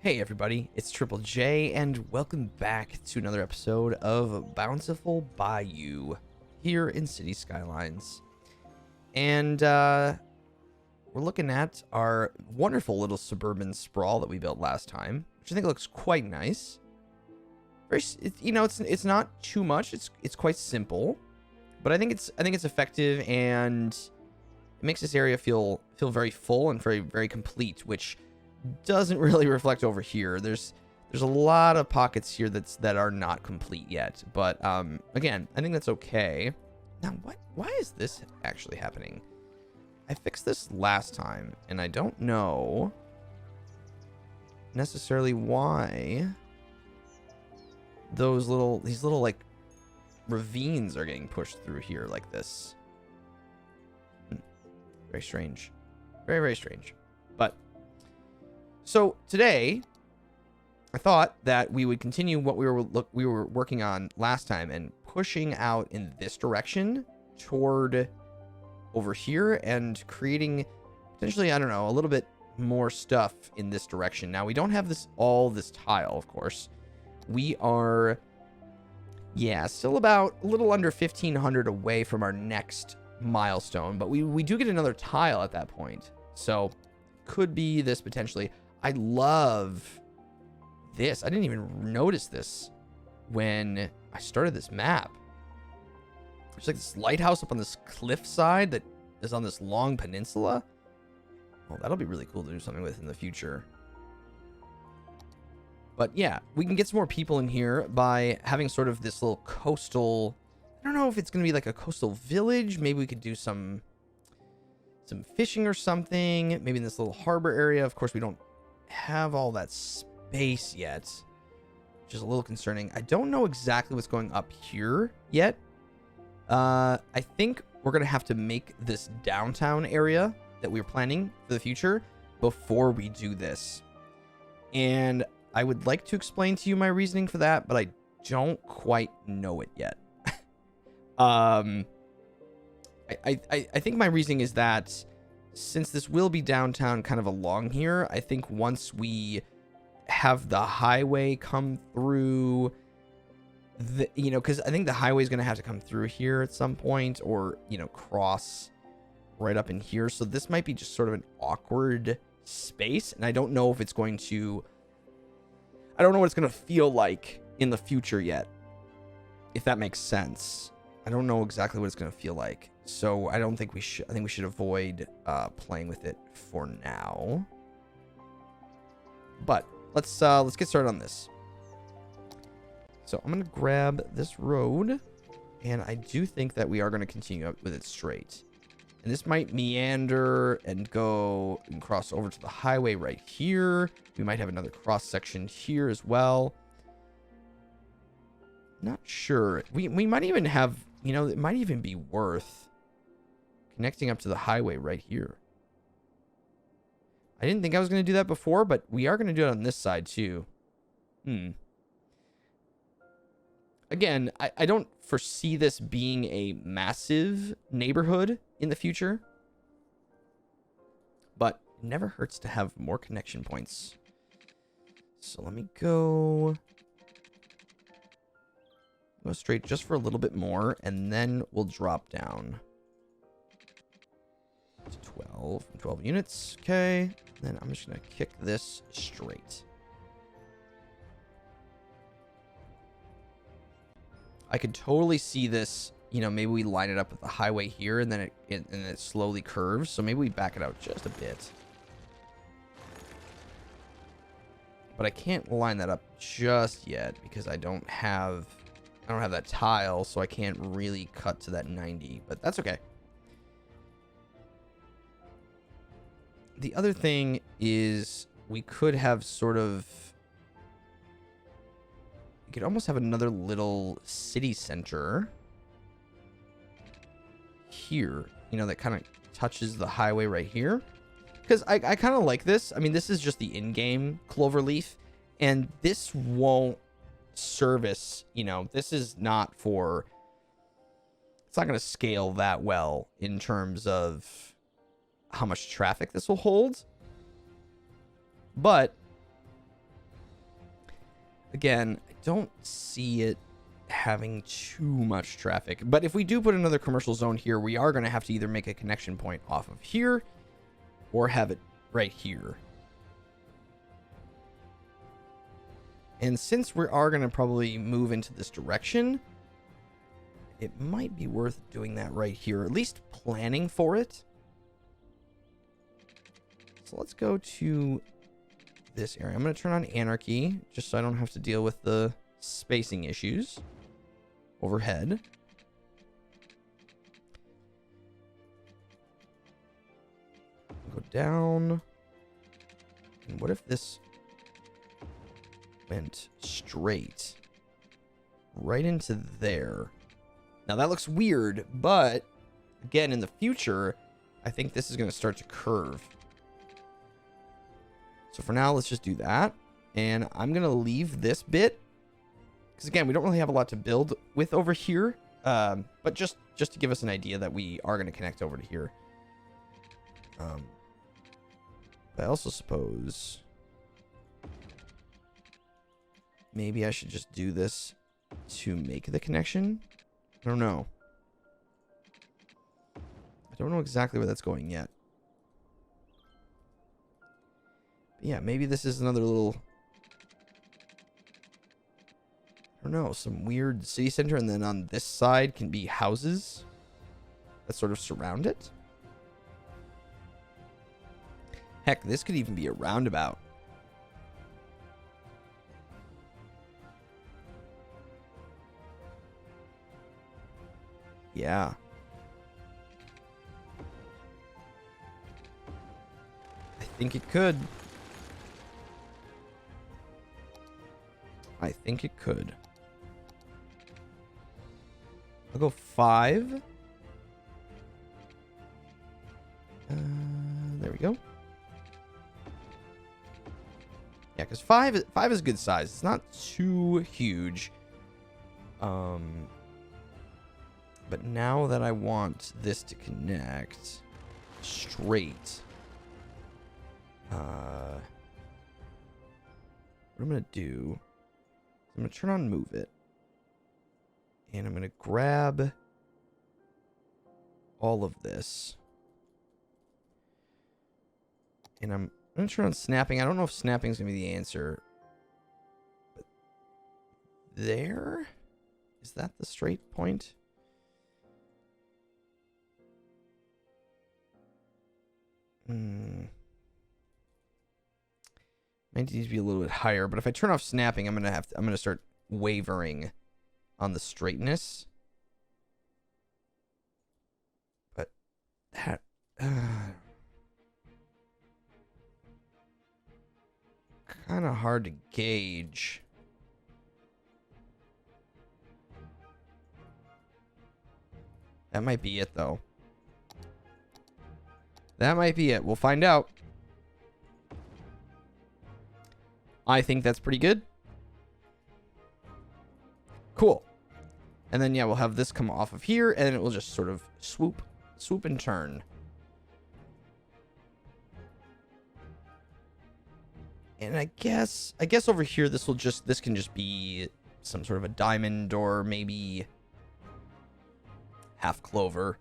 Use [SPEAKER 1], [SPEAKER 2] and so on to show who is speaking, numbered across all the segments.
[SPEAKER 1] Hey everybody, it's Triple J, and welcome back to another episode of Bountiful Bayou here in City Skylines. And we're looking at our wonderful little suburban sprawl that we built last time, which I think looks quite nice. It's not too much. It's quite simple, but I think it's effective, and it makes this area feel very full and very complete, which doesn't really reflect over here. There's a lot of pockets here that are not complete yet, but again, I think that's okay. Now, why is this actually happening? I fixed this last time, and I don't know necessarily why these little like ravines are getting pushed through here like this. Very strange. Very strange. But so today, I thought that we would continue what we were working on last time and pushing out in this direction toward over here and creating potentially, I don't know, a little bit more stuff in this direction. Now, we don't have all this tile, of course. We are, still about a little under 1,500 away from our next milestone, but we do get another tile at that point. So could be this potentially. I love this. I didn't even notice this when I started this map. There's like this lighthouse up on this cliffside that is on this long peninsula. Well, that'll be really cool to do something with in the future. But yeah, we can get some more people in here by having sort of this little coastal, I don't know if it's going to be like a coastal village. Maybe we could do some fishing or something. Maybe in this little harbor area. Of course, we don't have all that space yet, which is a little concerning. I don't know exactly what's going up here yet. I think we're gonna have to make this downtown area that we're planning for the future before we do this, and I would like to explain to you my reasoning for that, but I don't quite know it yet. I think my reasoning is that since this will be downtown kind of along here, I think once we have the highway come through, because I think the highway is going to have to come through here at some point, or, cross right up in here. So this might be just sort of an awkward space, and I don't know if it's going to, I don't know what it's going to feel like in the future yet, if that makes sense. I don't know exactly what it's going to feel like. So I don't think we should, I think we should avoid playing with it for now. But let's get started on this. So I'm going to grab this road, and I do think that we are going to continue up with it straight. And this might meander and go and cross over to the highway right here. We might have another cross section here as well. Not sure. We might even have, it might even be worth connecting up to the highway right here. I didn't think I was going to do that before, but we are going to do it on this side too. Again, I don't foresee this being a massive neighborhood in the future, but it never hurts to have more connection points. So let me go straight just for a little bit more, and then we'll drop down to 12 units. Okay, then I'm just gonna kick this straight. I could totally see this, maybe we line it up with the highway here, and then it slowly curves. So maybe we back it out just a bit. But I can't line that up just yet because I don't have that tile, so I can't really cut to that 90, but that's okay. The other thing is we could have we could almost have another little city center here, that kind of touches the highway right here. Because I kind of like this. I mean, this is just the in-game Cloverleaf, and this won't service, this is not for, it's not going to scale that well in terms of how much traffic this will hold. But Again, I don't see it having too much traffic. But if we do put another commercial zone here, we are going to have to either make a connection point off of here or have it right here. And since we are going to probably move into this direction, it might be worth doing that right here, or at least planning for it. So let's go to this area. I'm going to turn on anarchy just so I don't have to deal with the spacing issues overhead. Go down. And what if this went straight right into there? Now that looks weird, but again, in the future, I think this is going to start to curve. So for now, let's just do that. And I'm going to leave this bit because, again, we don't really have a lot to build with over here. But just to give us an idea that we are going to connect over to here. I also suppose maybe I should just do this to make the connection. I don't know. I don't know exactly where that's going yet. But yeah, maybe this is another little, I don't know, some weird city center, and then on this side can be houses that sort of surround it. Heck, this could even be a roundabout. Yeah. I think it could. I think it could. I'll go 5. There we go. Yeah, because 5 is a good size. It's not too huge. But now that I want this to connect straight, what I'm going to do, I'm going to turn on move it. And I'm going to grab all of this. And I'm going to turn on snapping. I don't know if snapping is going to be the answer. But there? Is that the straight point? Might need to be a little bit higher, but if I turn off snapping, I'm gonna start wavering on the straightness. But that kind of hard to gauge. That might be it, though. That might be it. We'll find out. I think that's pretty good. Cool. And then, yeah, we'll have this come off of here, and it will just sort of swoop and turn. And I guess over here, this can just be some sort of a diamond or maybe half clover.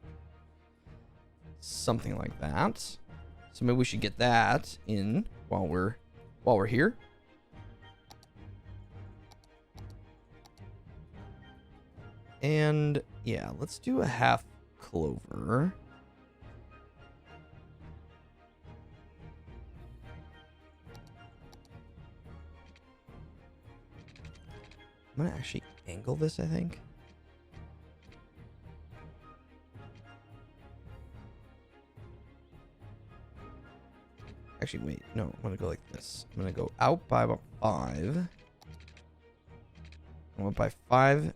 [SPEAKER 1] Something like that. So maybe we should get that in while we're here. And yeah, let's do a half clover. I'm gonna actually angle this, I think. Actually, wait. No, I'm going to go like this. I'm going to go out by about 5. I went by 5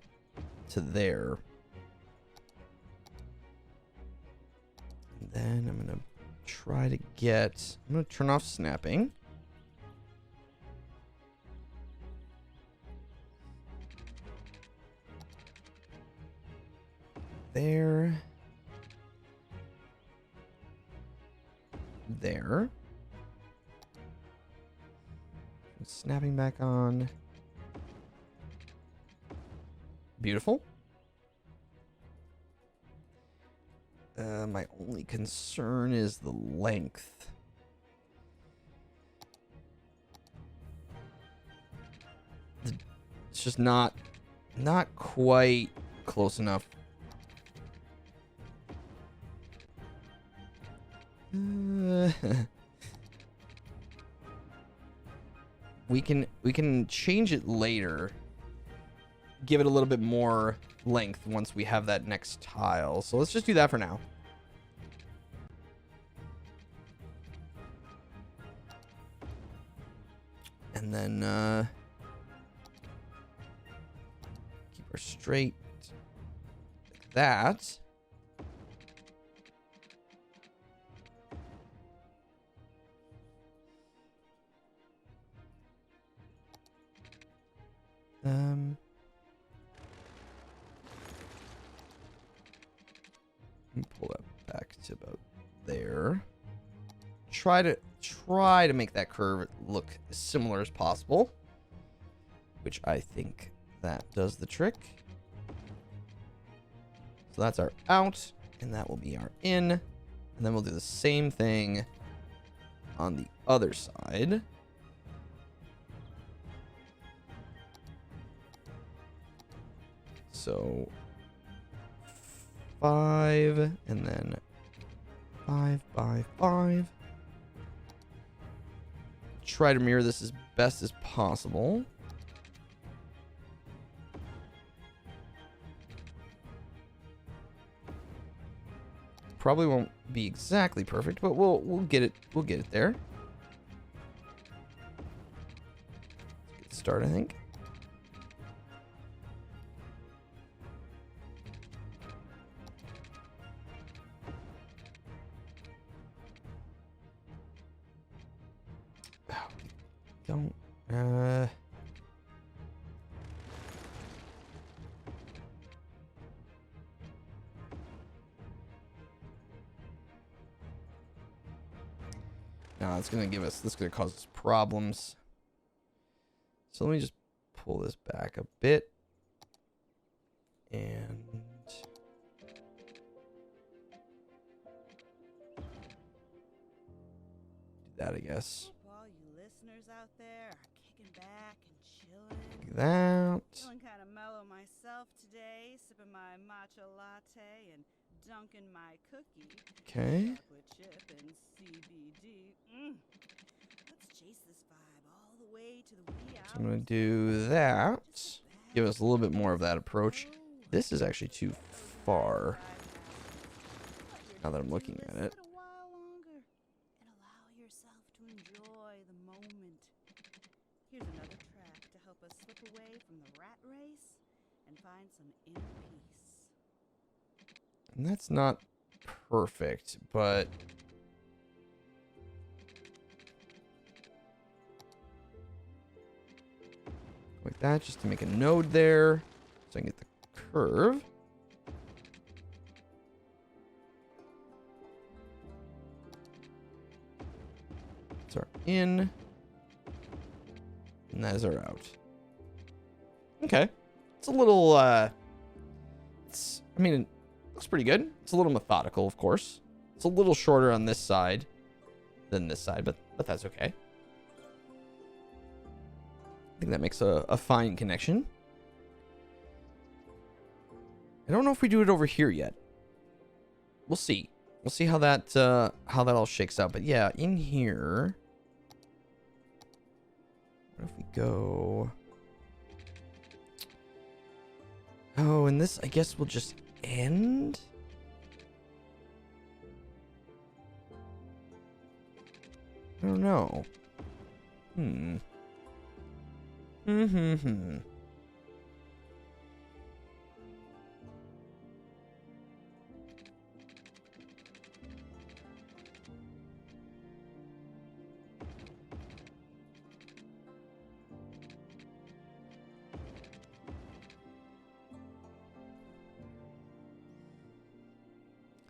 [SPEAKER 1] to there. And then I'm going to try to get... I'm going to turn off snapping. There. There. Snapping back on. Beautiful. My only concern is the length. It's just not quite close enough. We can change it later. Give it a little bit more length once we have that next tile. So let's just do that for now. And then keep her straight like that. Let me pull that back to about there. Try to make that curve look as similar as possible, which I think that does the trick. So that's our out, and that will be our in, and then we'll do the same thing on the other side. So 5, and then 5 by 5. Try to mirror this as best as possible. Probably won't be exactly perfect, but we'll get it. We'll get it there. Good start, I think. Don't no, it's gonna give us, this is gonna cause us problems. So let me just pull this back a bit and do that, I guess.
[SPEAKER 2] All you listeners out there are kicking back and chilling.
[SPEAKER 1] Like that.
[SPEAKER 2] Feeling kind of mellow myself today, sipping my matcha latte and dunking my cookie.
[SPEAKER 1] Okay.
[SPEAKER 2] Chocolate chip and CBD. Let's chase this vibe all the way to the wee hours.
[SPEAKER 1] So I'm gonna do that. Give us a little bit more of that approach. This is actually too far. Now that I'm looking at it.
[SPEAKER 2] A while longer and allow yourself to enjoy the moment. Here's another track to help us slip away from the rat race and find some inner peace.
[SPEAKER 1] And that's not perfect, but like that, just to make a node there, so I can get the curve. That's our in, and that is our out. Okay, it's a little. I mean, it looks pretty good. It's a little methodical, of course. It's a little shorter on this side than this side, but that's okay. I think that makes a fine connection. I don't know if we do it over here yet. We'll see. We'll see how that all shakes out. But yeah, in here, what if we go? Oh, and this, I guess, will just end. I don't know.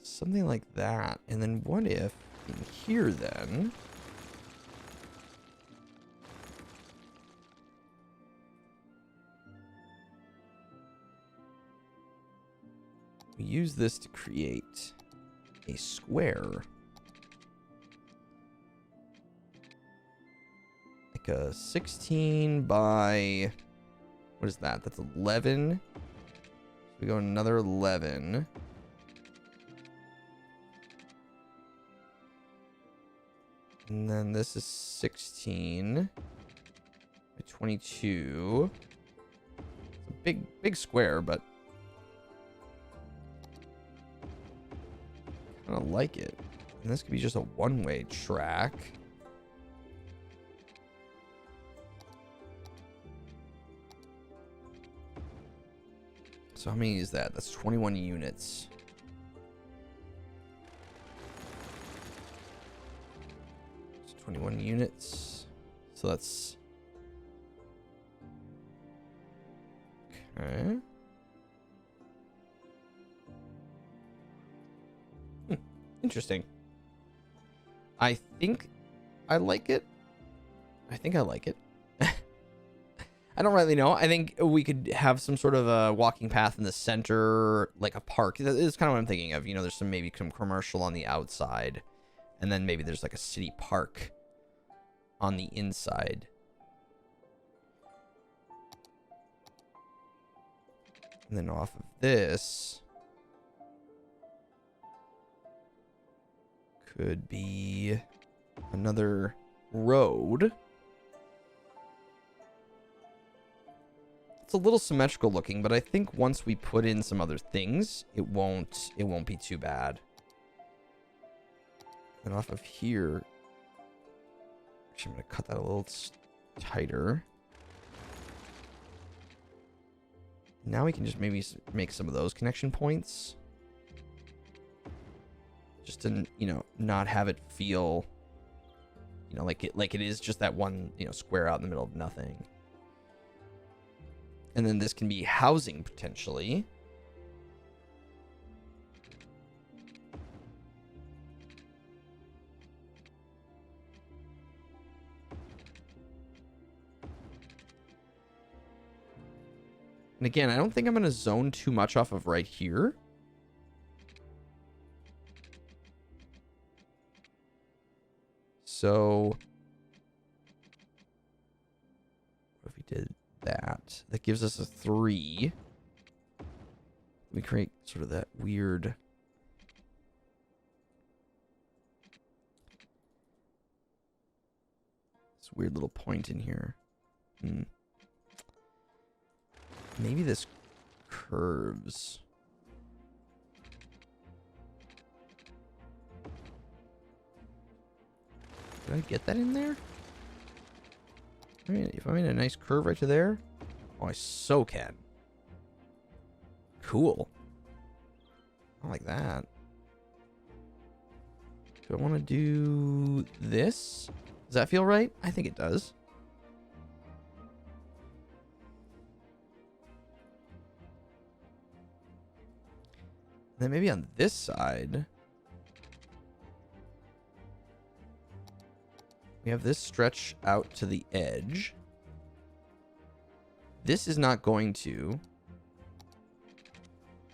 [SPEAKER 1] Something like that. And then what if in here then? we use this to create a square. Like a 16 by, what is that? That's 11. So we go another 11. And then this is 16 by 22. It's a big square, but kind of like it. And this could be just a one-way track. So how many is that? That's 21 units. It's 21 units. So that's... Okay. Interesting. I think I like it. I think I like it. I don't really know. I think we could have some sort of a walking path in the center, like a park. That's kind of what I'm thinking of. You know, there's maybe some commercial on the outside, and then maybe there's like a city park on the inside. And then off of this could be another road. It's a little symmetrical looking, but I think once we put in some other things, it won't be too bad. And off of here, actually I'm gonna cut that a little tighter. Now we can just maybe make some of those connection points. Just to, you know, not have it feel, you know, like it is just that one, you know, square out in the middle of nothing. And then this can be housing potentially. And again, I don't think I'm going to zone too much off of right here. So what if we did that? That gives us a 3. We create sort of that weird... this weird little point in here. Maybe this curves. Did I get that in there? I mean, if I made a nice curve right to there. Oh, I so can. Cool. I like that. Do I want to do this? Does that feel right? I think it does. Then maybe on this side, we have this stretch out to the edge. This is not going to.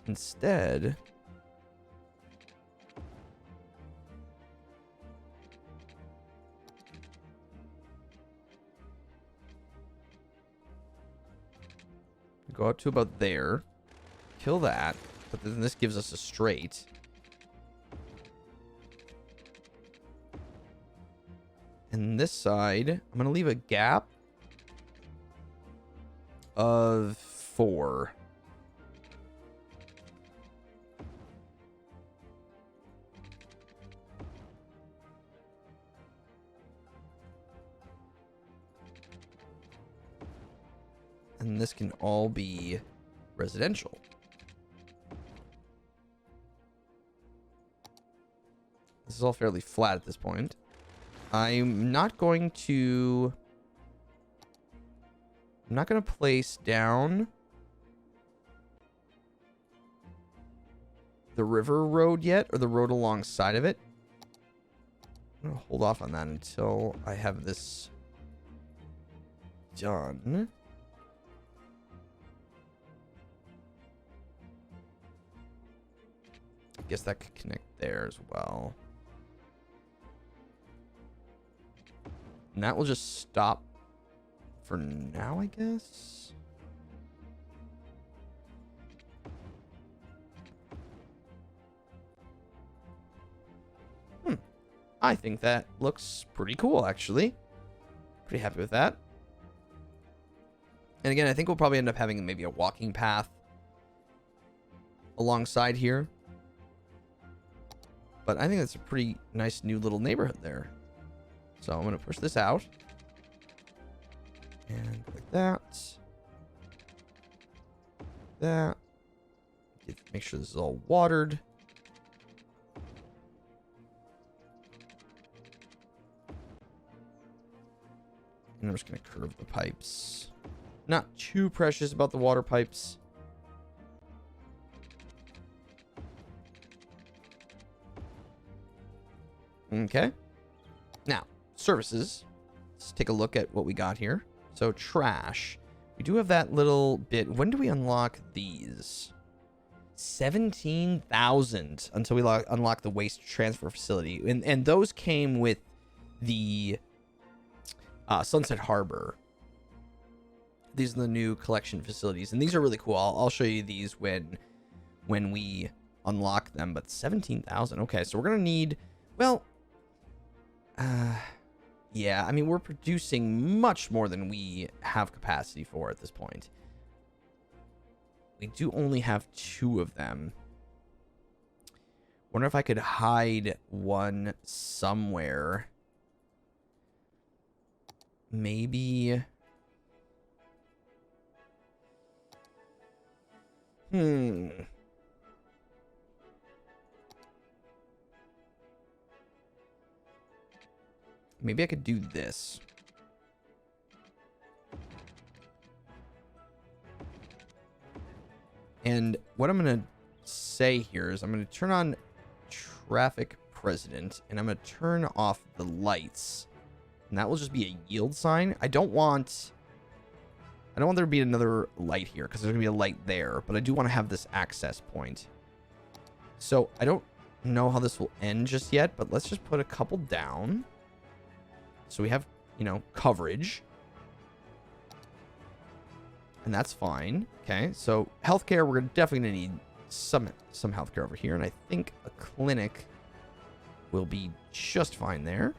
[SPEAKER 1] Instead, go out to about there. Kill that. But then this gives us a straight. And this side, I'm going to leave a gap of 4. And this can all be residential. This is all fairly flat at this point. I'm not going to place down the river road yet, or the road alongside of it. I'm going to hold off on that until I have this done. guess that could connect there as well. And that will just stop for now, I guess. I think that looks pretty cool, actually. Pretty happy with that. And again, I think we'll probably end up having maybe a walking path alongside here. But I think that's a pretty nice new little neighborhood there. So I'm going to push this out. And like that. That. Make sure this is all watered. And I'm just going to curve the pipes. Not too precious about the water pipes. Okay. Now, services. Let's take a look at what we got here. So, trash. We do have that little bit. When do we unlock these? 17,000 until we unlock the waste transfer facility. And those came with the Sunset Harbor. These are the new collection facilities, and these are really cool. I'll show you these when we unlock them. But 17,000. Okay, so we're gonna need, well, yeah. I mean, we're producing much more than we have capacity for at this point. We do only have 2 of them. Wonder if I could hide one somewhere. Maybe. Maybe I could do this. And what I'm going to say here is I'm going to turn on traffic president, and I'm going to turn off the lights. And that will just be a yield sign. I don't want there to be another light here because there's going to be a light there. But I do want to have this access point. So I don't know how this will end just yet. But let's just put a couple down. So we have, coverage. And that's fine. Okay, so healthcare, we're definitely going to need some healthcare over here. And I think a clinic will be just fine there.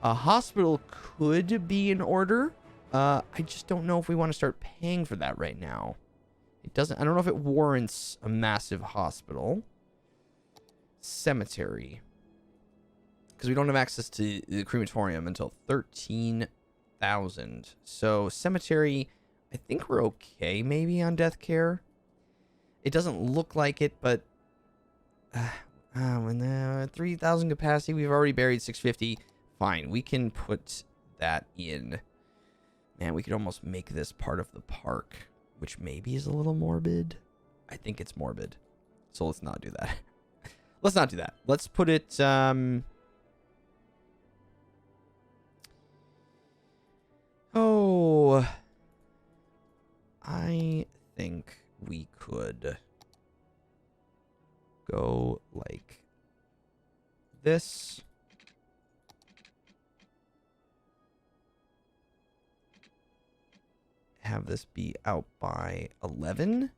[SPEAKER 1] A hospital could be in order. I just don't know if we want to start paying for that right now. I don't know if it warrants a massive hospital. Cemetery. Because we don't have access to the crematorium until 13,000. So cemetery, I think we're okay maybe on death care. It doesn't look like it, but 3,000 capacity, we've already buried 650. Fine, we can put that in. Man, we could almost make this part of the park, which maybe is a little morbid. I think it's morbid. So let's not do that. Let's not do that. Let's put it, oh, I think we could go like this. Have this be out by 11.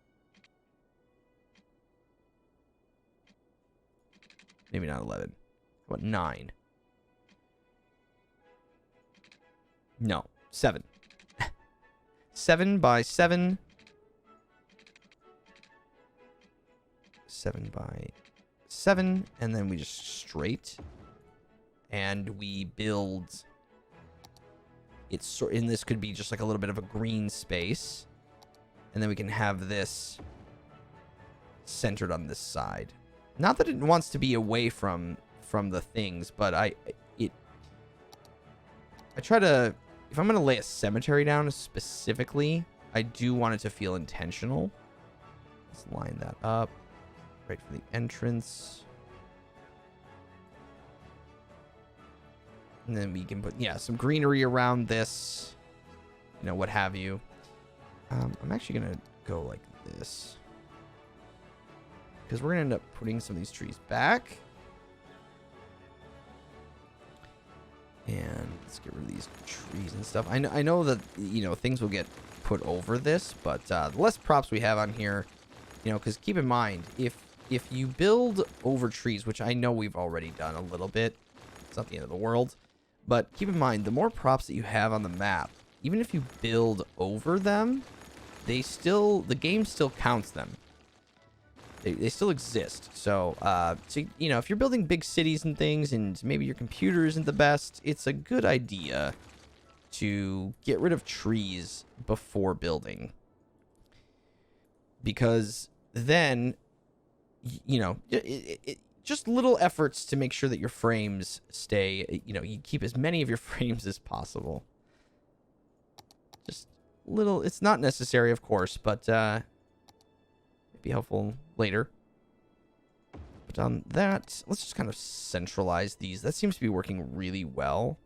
[SPEAKER 1] Maybe not 11. How about 9? No, 7. 7 by 7. 7 by 7. And then we just straight. And we build... and this could be just like a little bit of a green space. And then we can have this centered on this side. Not that it wants to be away from the things, but I try to, if I'm going to lay a cemetery down specifically, I do want it to feel intentional. Let's line that up right for the entrance. And then we can put, some greenery around this, what have you. I'm actually going to go like this. because we're going to end up putting some of these trees back. And let's get rid of these trees and stuff. I know that, you know, things will get put over this, but the less props we have on here, you know, because keep in mind, if you build over trees, which I know we've already done a little bit, it's not the end of the world, but keep in mind, the more props that you have on the map, even if you build over them, the game still counts them. They still exist. So, you know, if you're building big cities and things and maybe your computer isn't the best, it's a good idea to get rid of trees before building. Because then, you know, just little efforts to make sure that your frames stay, you know, you keep as many of your frames as possible. Just little, it's not necessary, of course, but it'd be helpful later. But on that, let's just kind of centralize these. That seems to be working really well.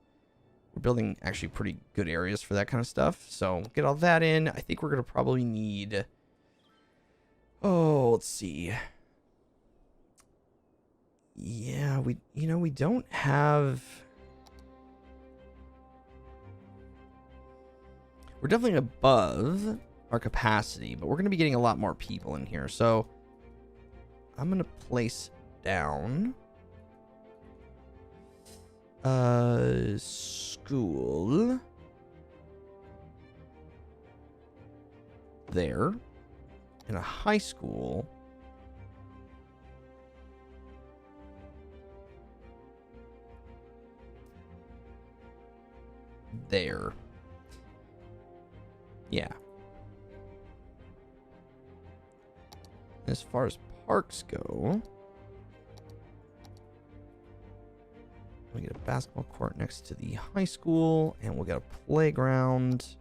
[SPEAKER 1] We're building actually pretty good areas for that kind of stuff. So get all that in. I think we're going to probably need... Oh, let's see. Yeah, we don't have... We're definitely above our capacity, but we're going to be getting a lot more people in here. So I'm going to place down school there and a high school there. Yeah. As far as parks go, we get a basketball court next to the high school, and we'll get a playground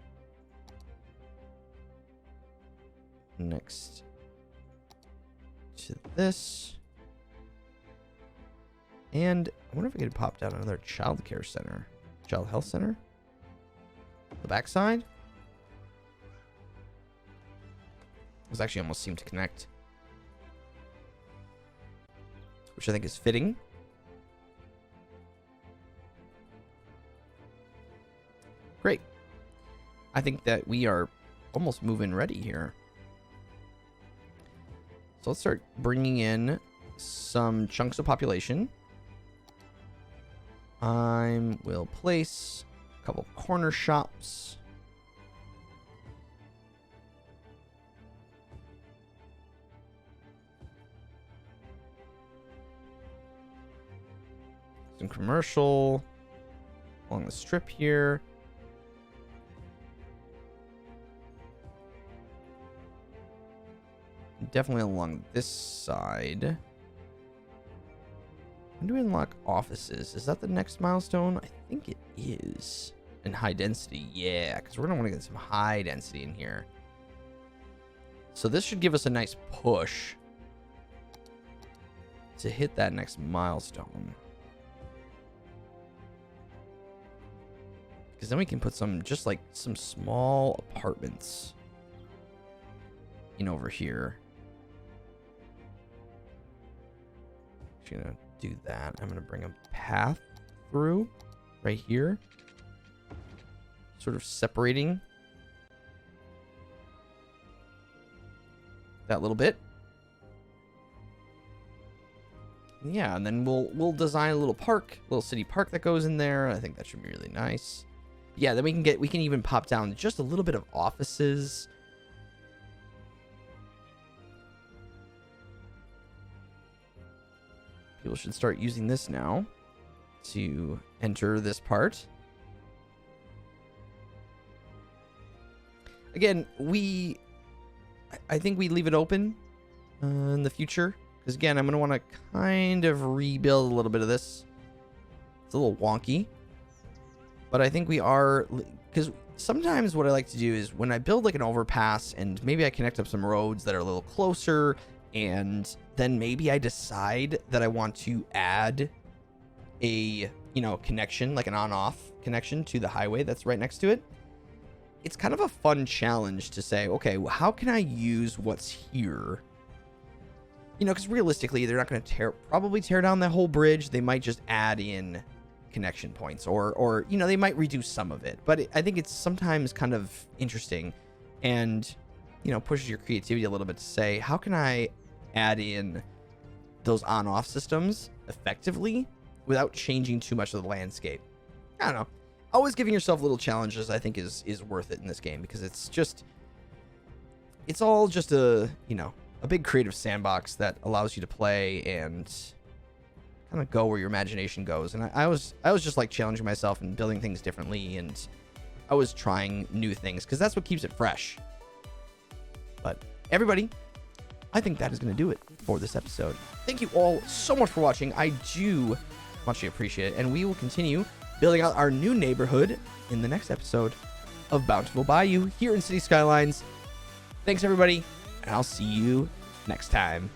[SPEAKER 1] next to this. And I wonder if we could pop down another child care center, child health center, the backside. Those actually almost seem to connect, which I think is fitting. Great. I think that we are almost move-in ready here. So let's start bringing in some chunks of population. I will place a couple corner shops. Some commercial along the strip here. Definitely along this side. When do we unlock offices? Is that the next milestone? I think it is. And high density, yeah, because we're going to want to get some high density in here. So this should give us a nice push to hit that next milestone. Because then we can put some, just like some small apartments in over here. Actually gonna do that. I'm gonna bring a path through right here, sort of separating that little bit. Yeah, and then we'll design a little park, little city park that goes in there. I think that should be really nice. Yeah, then we can even pop down just a little bit of offices. People should start using this now to enter this part. Again, I think we leave it open in the future. Because again, I'm going to want to kind of rebuild a little bit of this. It's a little wonky. But I think we are... Because sometimes what I like to do is when I build like an overpass and maybe I connect up some roads that are a little closer, and then maybe I decide that I want to add a, connection, like an on-off connection to the highway that's right next to it. It's kind of a fun challenge to say, okay, well, how can I use what's here you know, because realistically, they're not going to probably tear down that whole bridge. They might just add in connection points, or you know, they might reduce some of it. But I think it's sometimes kind of interesting, and you know, pushes your creativity a little bit to say, how can I add in those on-off systems effectively without changing too much of the landscape? I don't know. Always giving yourself little challenges, I think, is worth it in this game, because it's all just a, you know, a big creative sandbox that allows you to play and kind of go where your imagination goes. And I was just like challenging myself and building things differently, and I was trying new things because that's what keeps it fresh. But everybody, I think that is going to do it for this episode. Thank you all so much for watching. I do muchly appreciate it, and we will continue building out our new neighborhood in the next episode of Bountiful Bayou here in City Skylines. Thanks, everybody, and I'll see you next time.